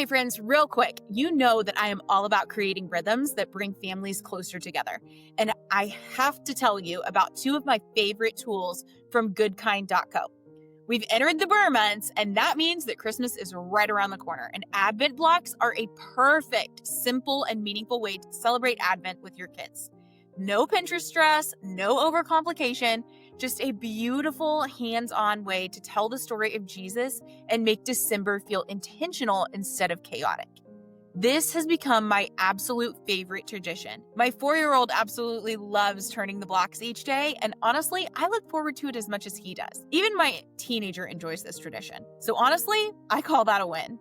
Okay, friends, real quick, you know that I am all about creating rhythms that bring families closer together. And I have to tell you about two of my favorite tools from goodkind.co. We've entered the Burr months, and that means that Christmas is right around the corner. And Advent blocks are a perfect, simple, and meaningful way to celebrate Advent with your kids. No Pinterest stress, no overcomplication, just a beautiful, hands-on way to tell the story of Jesus and make December feel intentional instead of chaotic. This has become my absolute favorite tradition. My 4-year-old absolutely loves turning the blocks each day, and honestly, I look forward to it as much as he does. Even my teenager enjoys this tradition. So honestly, I call that a win.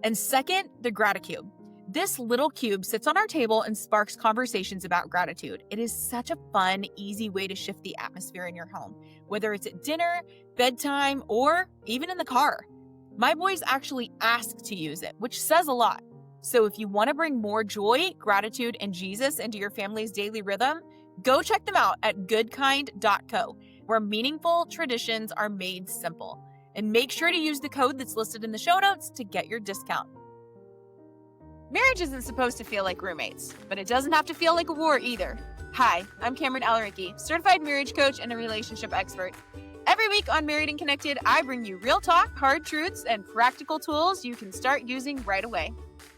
And second, the Gratitude. This little cube sits on our table and sparks conversations about gratitude. It is such a fun, easy way to shift the atmosphere in your home, whether it's at dinner, bedtime, or even in the car. My boys actually ask to use it, which says a lot. So if you want to bring more joy, gratitude, and Jesus into your family's daily rhythm, go check them out at goodkind.co, where meaningful traditions are made simple. And make sure to use the code that's listed in the show notes to get your discount. Marriage isn't supposed to feel like roommates, but it doesn't have to feel like a war either. Hi, I'm Kameran Alareqi, certified marriage coach and a relationship expert. Every week on Married and Connected, I bring you real talk, hard truths, and practical tools you can start using right away.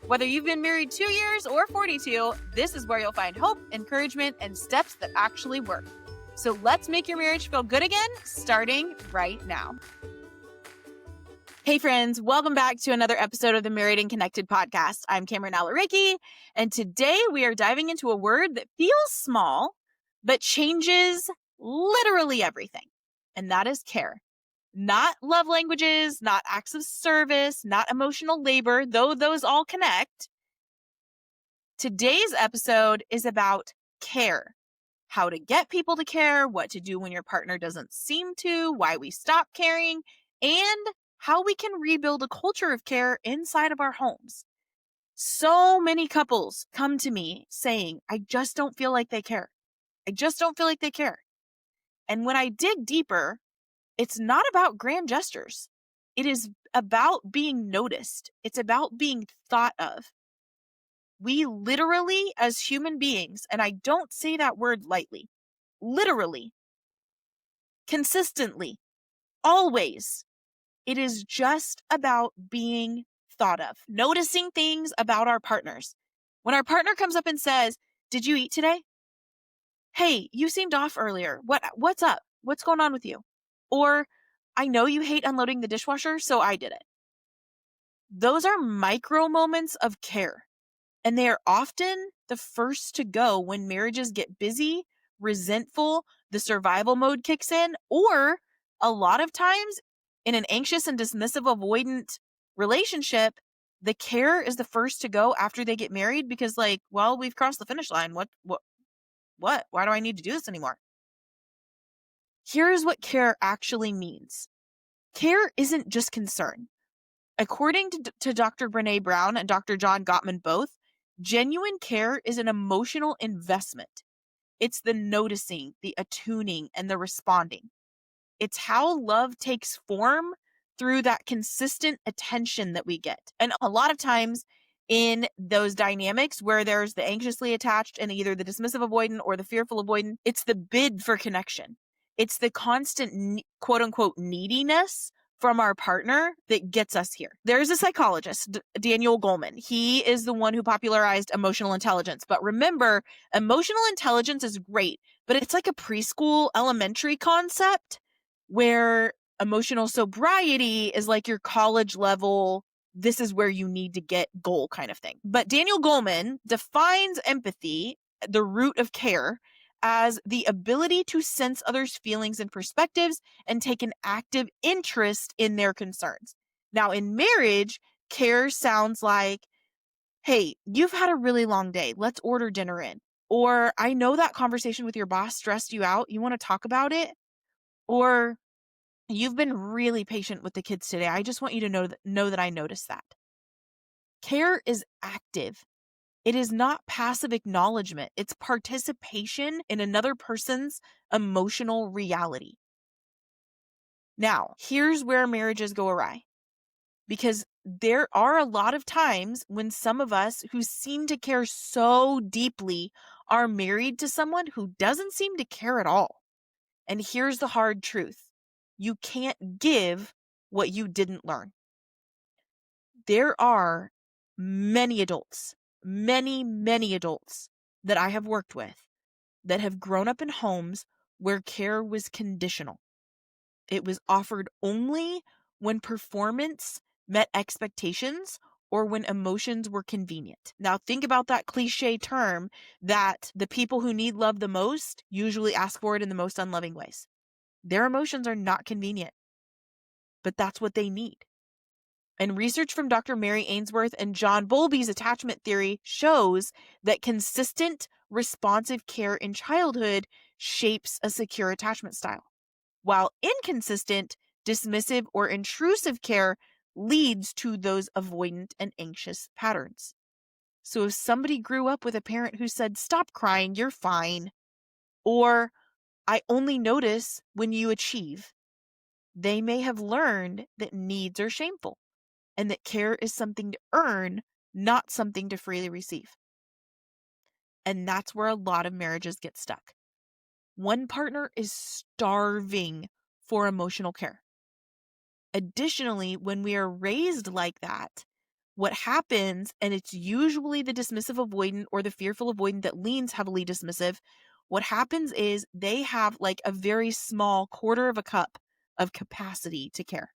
Whether you've been married 2 years or 42, this is where you'll find hope, encouragement, and steps that actually work. So let's make your marriage feel good again, starting right now. Hey friends, welcome back to another episode of the Married and Connected podcast. I'm Kameran Alareqi, and today we are diving into a word that feels small, but changes literally everything, and that is care. Not love languages, not acts of service, not emotional labor, though those all connect. Today's episode is about care. How to get people to care, what to do when your partner doesn't seem to, why we stop caring, and how we can rebuild a culture of care inside of our homes. So many couples come to me saying, I just don't feel like they care. I just don't feel like they care. And when I dig deeper, it's not about grand gestures. It is about being noticed. It's about being thought of. We literally, as human beings, and I don't say that word lightly, literally, consistently, always, it is just about being thought of, noticing things about our partners. When our partner comes up and says, "Did you eat today? Hey, you seemed off earlier. What's up? What's going on with you?" Or, "I know you hate unloading the dishwasher, so I did it." Those are micro moments of care, and they are often the first to go when marriages get busy, resentful, the survival mode kicks in, or a lot of times in an anxious and dismissive avoidant relationship, the care is the first to go after they get married because we've crossed the finish line. What? Why do I need to do this anymore? Here's what care actually means. Care isn't just concern. According to Dr. Brené Brown and Dr. John Gottman both, genuine care is an emotional investment. It's the noticing, the attuning, and the responding. It's how love takes form through that consistent attention that we get. And a lot of times in those dynamics where there's the anxiously attached and either the dismissive avoidant or the fearful avoidant, it's the bid for connection. It's the constant quote unquote neediness from our partner that gets us here. There's a psychologist, Daniel Goleman. He is the one who popularized emotional intelligence. But remember, emotional intelligence is great, but it's like a preschool, elementary concept where emotional sobriety is like your college level, this is where you need to get goal kind of thing. But Daniel Goleman defines empathy, the root of care, as the ability to sense others' feelings and perspectives and take an active interest in their concerns. Now, in marriage, care sounds like, hey, you've had a really long day. Let's order dinner in. Or, I know that conversation with your boss stressed you out. You want to talk about it? Or, you've been really patient with the kids today. I just want you to know that I noticed that. Care is active. It is not passive acknowledgement. It's participation in another person's emotional reality. Now, here's where marriages go awry. Because there are a lot of times when some of us who seem to care so deeply are married to someone who doesn't seem to care at all. And here's the hard truth. You can't give what you didn't learn. There are many adults, many adults that I have worked with that have grown up in homes where care was conditional. It was offered only when performance met expectations or when emotions were convenient. Now, think about that cliche term that the people who need love the most usually ask for it in the most unloving ways. Their emotions are not convenient, but that's what they need. And research from Dr. Mary Ainsworth and John Bowlby's attachment theory shows that consistent, responsive care in childhood shapes a secure attachment style, while inconsistent, dismissive, or intrusive care leads to those avoidant and anxious patterns. So if somebody grew up with a parent who said, "Stop crying, you're fine," or "I only notice when you achieve," they may have learned that needs are shameful and that care is something to earn, not something to freely receive. And that's where a lot of marriages get stuck. One partner is starving for emotional care. Additionally, when we are raised like that, what happens, and it's usually the dismissive avoidant or the fearful avoidant that leans heavily dismissive, what happens is they have like a very small quarter of a cup of capacity to care.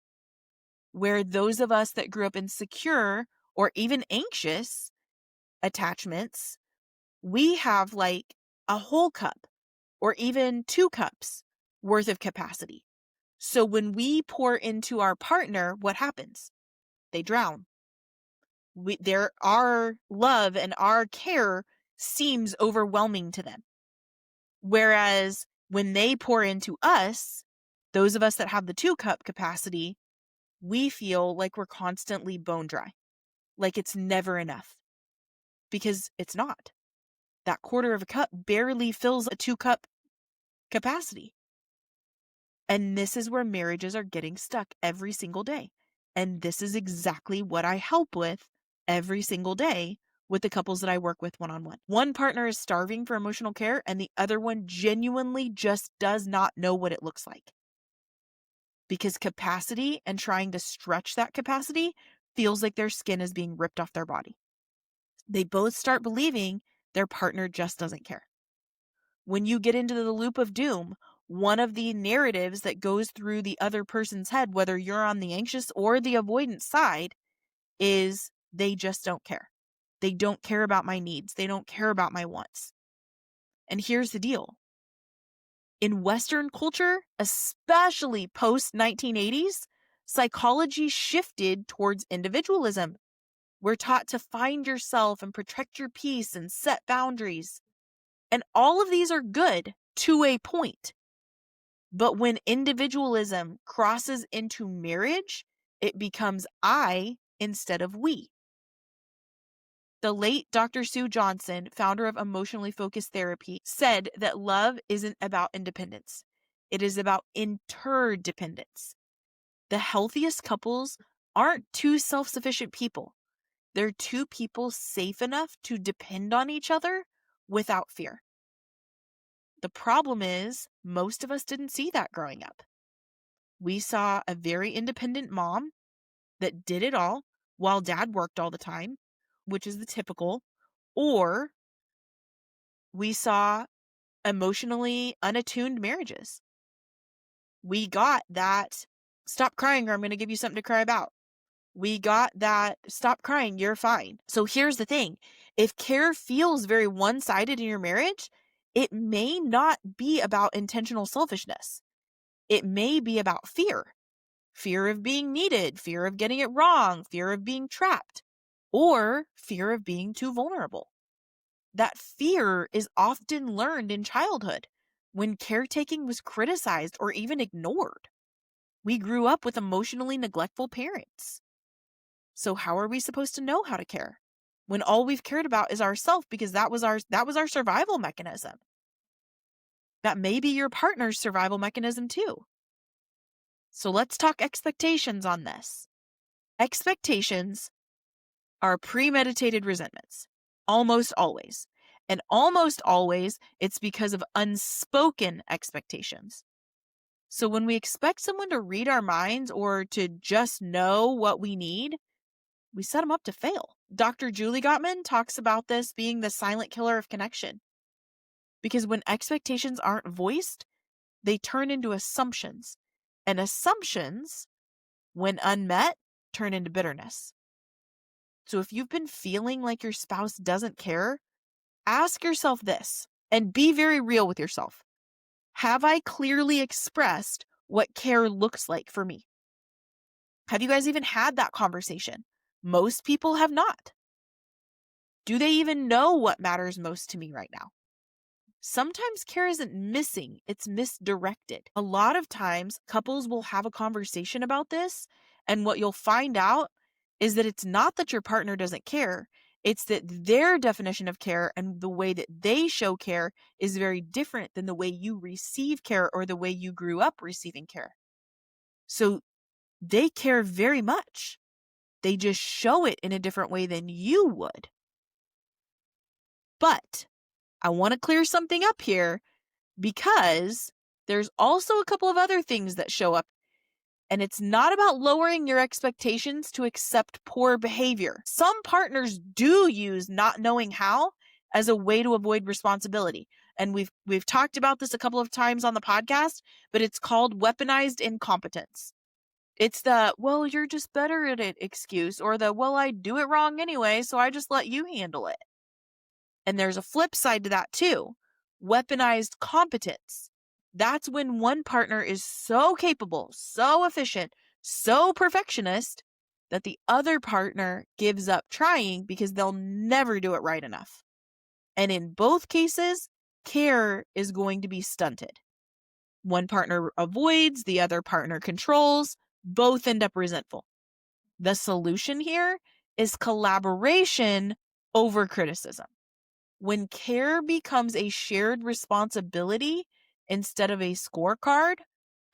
Where those of us that grew up in secure or even anxious attachments, we have like a whole cup or even 2 cups worth of capacity. So when we pour into our partner, what happens? They drown. Our love and our care seems overwhelming to them. Whereas when they pour into us, those of us that have the 2-cup capacity, we feel like we're constantly bone dry, like it's never enough, because it's not. That quarter of a cup barely fills a 2-cup capacity. And this is where marriages are getting stuck every single day. And this is exactly what I help with every single day with the couples that I work with one-on-one. One partner is starving for emotional care and the other one genuinely just does not know what it looks like. Because capacity and trying to stretch that capacity feels like their skin is being ripped off their body. They both start believing their partner just doesn't care. When you get into the loop of doom, one of the narratives that goes through the other person's head, whether you're on the anxious or the avoidant side, is they just don't care. They don't care about my needs. They don't care about my wants. And here's the deal. In Western culture, especially post-1980s, psychology shifted towards individualism. We're taught to find yourself and protect your peace and set boundaries. And all of these are good to a point. But when individualism crosses into marriage, it becomes I instead of we. The late Dr. Sue Johnson, founder of emotionally focused therapy, said that love isn't about independence. It is about interdependence. The healthiest couples aren't 2 self-sufficient people. They're 2 people safe enough to depend on each other without fear. The problem is, most of us didn't see that growing up. We saw a very independent mom that did it all while dad worked all the time, which is the typical, or we saw emotionally unattuned marriages. We got that, "Stop crying or I'm going to give you something to cry about." We got that, "Stop crying, you're fine." So here's the thing. If care feels very one-sided in your marriage, it may not be about intentional selfishness. It may be about fear. Fear of being needed, fear of getting it wrong, fear of being trapped, or fear of being too vulnerable. That fear is often learned in childhood when caretaking was criticized or even ignored. We grew up with emotionally neglectful parents. So how are we supposed to know how to care when all we've cared about is ourselves, because that was our survival mechanism? That may be your partner's survival mechanism too. So let's talk expectations on this. Expectations are premeditated resentments, almost always. And almost always, it's because of unspoken expectations. So when we expect someone to read our minds or to just know what we need, we set them up to fail. Dr. Julie Gottman talks about this being the silent killer of connection. Because when expectations aren't voiced, they turn into assumptions. And assumptions, when unmet, turn into bitterness. So if you've been feeling like your spouse doesn't care, ask yourself this and be very real with yourself. Have I clearly expressed what care looks like for me? Have you guys even had that conversation? Most people have not. Do they even know what matters most to me right now? Sometimes care isn't missing, it's misdirected. A lot of times, couples will have a conversation about this, and what you'll find out is that it's not that your partner doesn't care, it's that their definition of care and the way that they show care is very different than the way you receive care or the way you grew up receiving care. So they care very much. They just show it in a different way than you would. But I want to clear something up here because there's also a couple of other things that show up. And it's not about lowering your expectations to accept poor behavior. Some partners do use not knowing how as a way to avoid responsibility. And we've talked about this a couple of times on the podcast, but it's called weaponized incompetence. It's the, well, you're just better at it excuse, or the, well, I do it wrong anyway, so I just let you handle it. And there's a flip side to that too. Weaponized competence. That's when one partner is so capable, so efficient, so perfectionist that the other partner gives up trying because they'll never do it right enough. And in both cases, care is going to be stunted. One partner avoids, the other partner controls, both end up resentful. The solution here is collaboration over criticism. When care becomes a shared responsibility instead of a scorecard,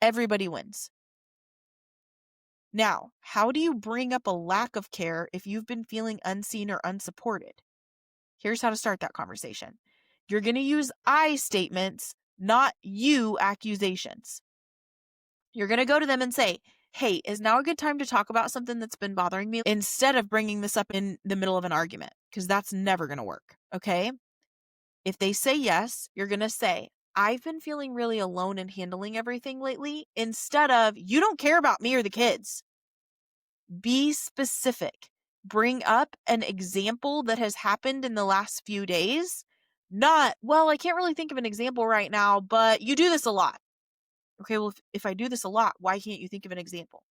everybody wins. Now, how do you bring up a lack of care if you've been feeling unseen or unsupported? Here's how to start that conversation. You're going to use I statements, not you accusations. You're going to go to them and say, hey, is now a good time to talk about something that's been bothering me? Instead of bringing this up in the middle of an argument, because that's never going to work, okay? If they say yes, you're going to say, I've been feeling really alone in handling everything lately, instead of, you don't care about me or the kids. Be specific. Bring up an example that has happened in the last few days. Not, well, I can't really think of an example right now, but you do this a lot. Okay, well, if I do this a lot, why can't you think of an example?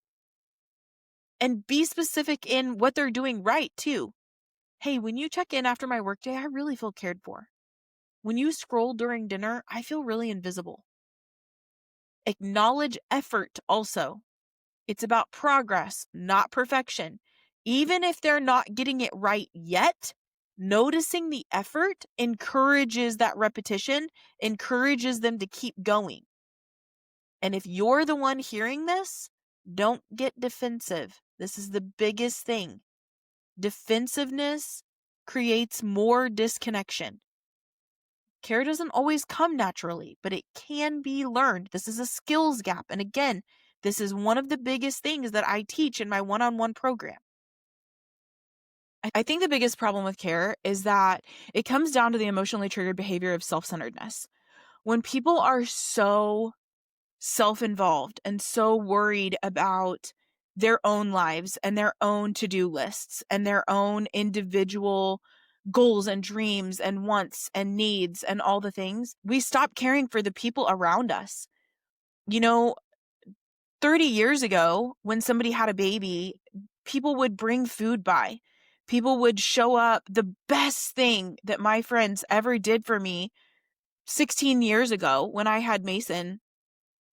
And be specific in what they're doing right, too. Hey, when you check in after my workday, I really feel cared for. When you scroll during dinner, I feel really invisible. Acknowledge effort also. It's about progress, not perfection. Even if they're not getting it right yet, noticing the effort encourages that repetition, encourages them to keep going. And if you're the one hearing this, don't get defensive. This is the biggest thing. Defensiveness creates more disconnection. Care doesn't always come naturally, but it can be learned. This is a skills gap. And again, this is one of the biggest things that I teach in my one-on-one program. I think the biggest problem with care is that it comes down to the emotionally triggered behavior of self-centeredness. When people are so self-involved and so worried about their own lives and their own to-do lists and their own individual goals and dreams and wants and needs and all the things, we stop caring for the people around us. 30 years ago, when somebody had a baby, people would bring food by. People would show up. The best thing that my friends ever did for me 16 years ago when I had Mason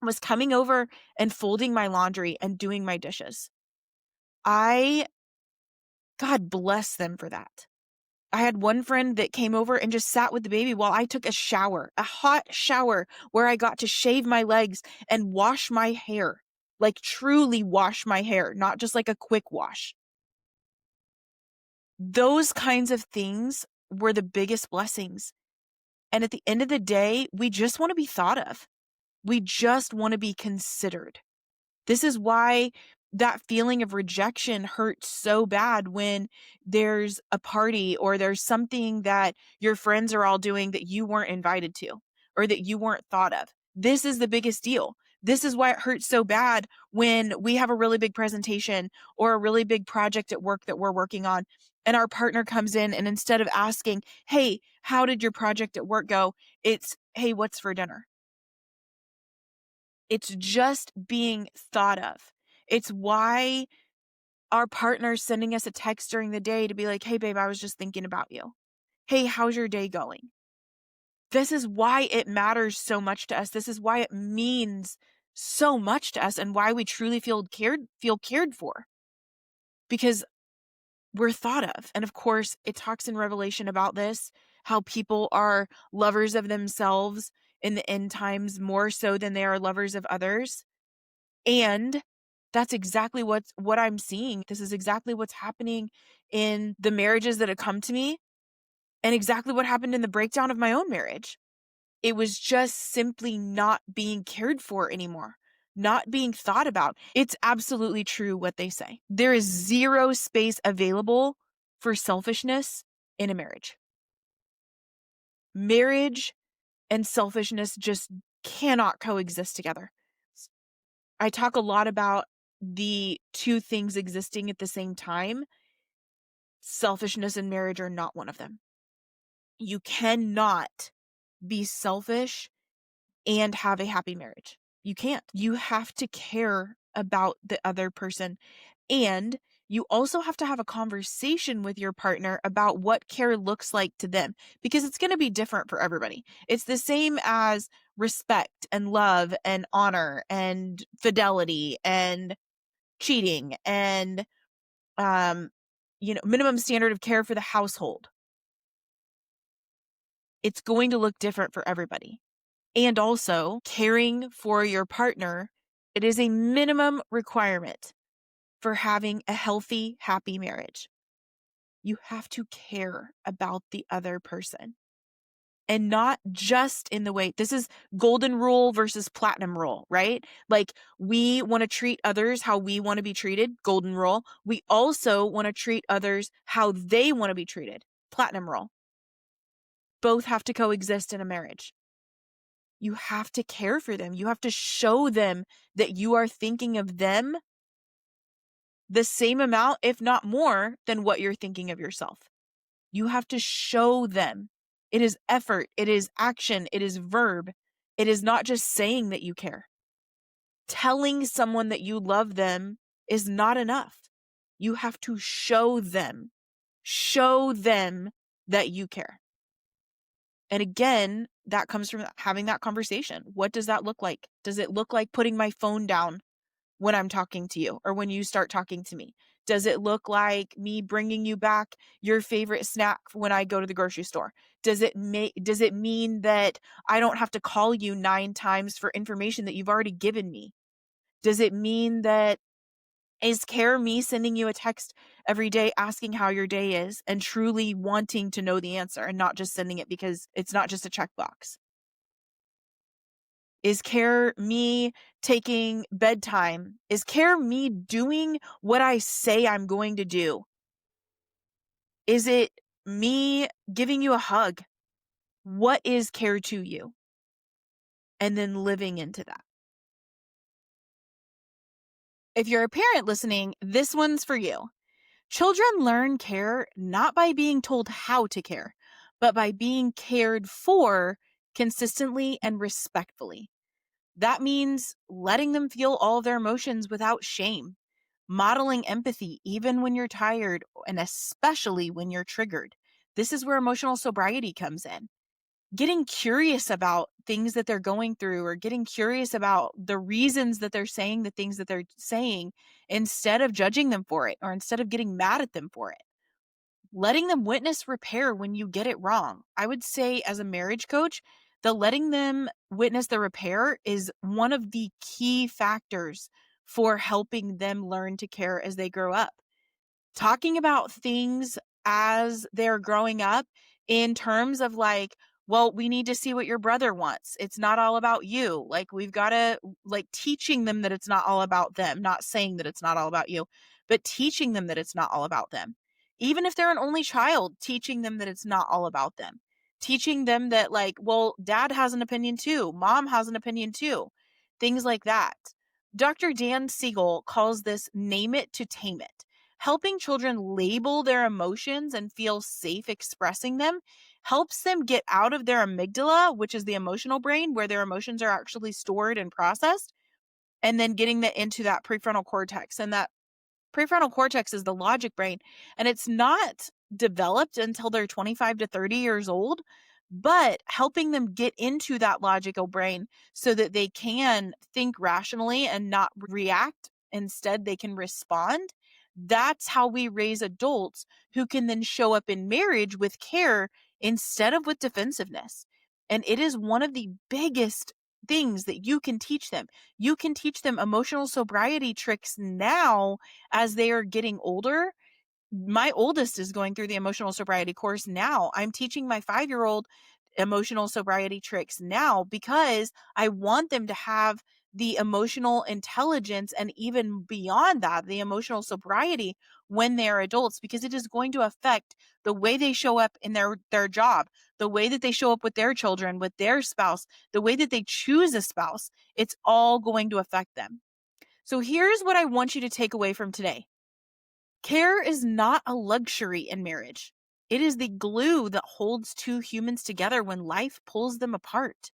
was coming over and folding my laundry and doing my dishes. God bless them for that. I had one friend that came over and just sat with the baby while I took a shower, a hot shower where I got to shave my legs and wash my hair. like truly wash my hair, not just like a quick wash. Those kinds of things were the biggest blessings. And at the end of the day, we just want to be thought of. We just want to be considered. This is why that feeling of rejection hurts so bad when there's a party or there's something that your friends are all doing that you weren't invited to or that you weren't thought of. This is the biggest deal. This is why it hurts so bad when we have a really big presentation or a really big project at work that we're working on, and our partner comes in, and instead of asking, hey, how did your project at work go? It's, hey, what's for dinner? It's just being thought of. It's why our partner's sending us a text during the day to be like, hey, babe, I was just thinking about you. Hey, how's your day going? This is why it matters so much to us. This is why it means so much to us and why we truly feel cared for, because we're thought of. And of course, it talks in Revelation about this, how people are lovers of themselves in the end times more so than they are lovers of others. And that's exactly what I'm seeing. This is exactly what's happening in the marriages that have come to me and exactly what happened in the breakdown of my own marriage. It was just simply not being cared for anymore, not being thought about. It's absolutely true what they say. There is zero space available for selfishness in a marriage. Marriage and selfishness just cannot coexist together. I talk a lot about the two things existing at the same time. Selfishness and marriage are not one of them. You cannot be selfish and have a happy marriage. You can't. You have to care about the other person. And you also have to have a conversation with your partner about what care looks like to them, because it's going to be different for everybody. It's the same as respect and love and honor and fidelity and cheating and minimum standard of care for the household. It's going to look different for everybody. And also, caring for your partner, it is a minimum requirement for having a healthy, happy marriage. You have to care about the other person. And not just in the way, this is golden rule versus platinum rule, right? Like, we want to treat others how we want to be treated, golden rule. We also want to treat others how they want to be treated, platinum rule. Both have to coexist in a marriage. You have to care for them. You have to show them that you are thinking of them the same amount, if not more, than what you're thinking of yourself. You have to show them. It is effort. It is action. It is verb. It is not just saying that you care. Telling someone that you love them is not enough. You have to show them that you care. And again, that comes from having that conversation. What does that look like? Does it look like putting my phone down when I'm talking to you or when you start talking to me? Does it look like me bringing you back your favorite snack when I go to the grocery store? Does it mean that I don't have to call you 9 times for information that you've already given me? Does it mean that is care me sending you a text every day asking how your day is and truly wanting to know the answer and not just sending it because it's not just a checkbox? Is care me taking bedtime? Is care me doing what I say I'm going to do? Is it me giving you a hug? What is care to you? And then living into that. If you're a parent listening, this one's for you. Children learn care not by being told how to care, but by being cared for consistently and respectfully. That means letting them feel all of their emotions without shame, modeling empathy even when you're tired and especially when you're triggered. This is where emotional sobriety comes in. Getting curious about things that they're going through or getting curious about the reasons that they're saying the things that they're saying instead of judging them for it or instead of getting mad at them for it. Letting them witness repair when you get it wrong. I would say as a marriage coach, the letting them witness the repair is one of the key factors for helping them learn to care as they grow up. Talking about things as they're growing up in terms of like, well, we need to see what your brother wants. It's not all about you. Like, we've got to, like, teaching them that it's not all about them, not saying that it's not all about you, but teaching them that it's not all about them. Even if they're an only child, teaching them that it's not all about them. Teaching them that, like, well, dad has an opinion too. Mom has an opinion too. Things like that. Dr. Dan Siegel calls this name it to tame it. Helping children label their emotions and feel safe expressing them helps them get out of their amygdala, which is the emotional brain where their emotions are actually stored and processed, and then getting that into that prefrontal cortex. And that prefrontal cortex is the logic brain, and it's not developed until they're 25 to 30 years old, but helping them get into that logical brain so that they can think rationally and not react. Instead, they can respond. That's how we raise adults who can then show up in marriage with care instead of with defensiveness. And it is one of the biggest things that you can teach them. You can teach them emotional sobriety tricks now as they are getting older. My oldest is going through the emotional sobriety course now. I'm teaching my 5-year-old emotional sobriety tricks now because I want them to have the emotional intelligence and even beyond that, the emotional sobriety when they are adults, because it is going to affect the way they show up in their job, the way that they show up with their children, with their spouse, the way that they choose a spouse. It's all going to affect them. So here's what I want you to take away from today. Care is not a luxury in marriage. It is the glue that holds two humans together when life pulls them apart.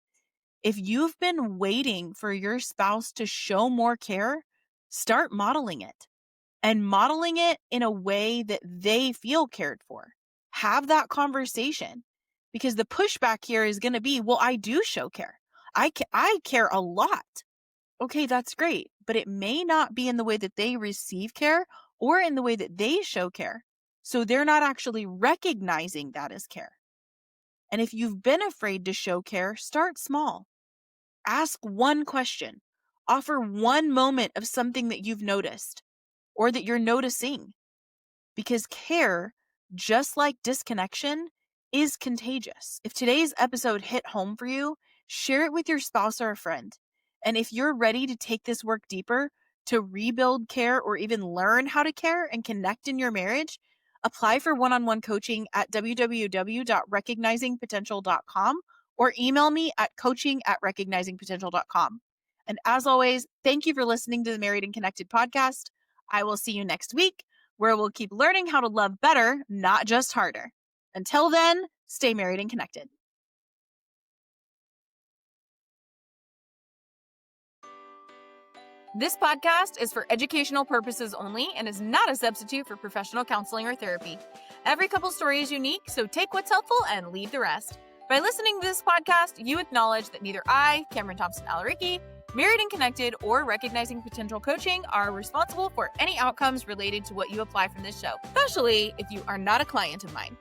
If you've been waiting for your spouse to show more care, start modeling it, and modeling it in a way that they feel cared for. Have that conversation, because the pushback here is going to be, well, I do show care. I care a lot. Okay, that's great, but it may not be in the way that they receive care or in the way that they show care. So they're not actually recognizing that as care. And if you've been afraid to show care, start small. Ask one question. Offer one moment of something that you've noticed or that you're noticing. Because care, just like disconnection, is contagious. If today's episode hit home for you, share it with your spouse or a friend. And if you're ready to take this work deeper, to rebuild care or even learn how to care and connect in your marriage, apply for one-on-one coaching at www.recognizingpotential.com or email me at coaching@recognizingpotential.com. And as always, thank you for listening to the Married and Connected podcast. I will see you next week, where we'll keep learning how to love better, not just harder. Until then, stay married and connected. This podcast is for educational purposes only and is not a substitute for professional counseling or therapy. Every couple story is unique, so take what's helpful and leave the rest. By listening to this podcast, you acknowledge that neither I, Kameran Thompson Alareqi, Married and Connected, or Recognizing Potential Coaching are responsible for any outcomes related to what you apply from this show, especially if you are not a client of mine.